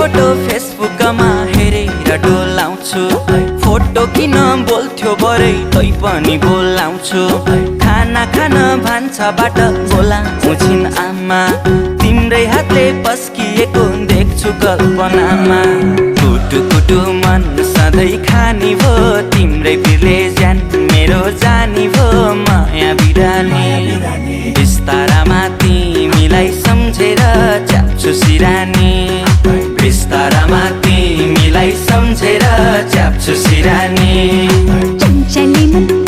photo फेसबुकमा हेरेर डोलाउँछु photo किन बोल्थ्यो बरै तै पनि बोलाउँछु खाना खान भान्साबाट बोलाउँछिन् आमा तिम्रै हातले पस्किएको देख्छु कल्पनामा कुटु कुटु मन सधैँ खानी भो तिम्रै पिरले ज्यान मेरो जानी भो माया बिरानी बिस्तारामा तिमीलाई सम्झेर च्याप्छु सिरानी बिस्तारामा तिमीलाई सम्झेर च्याप्छु सिरानी चञ्चली मन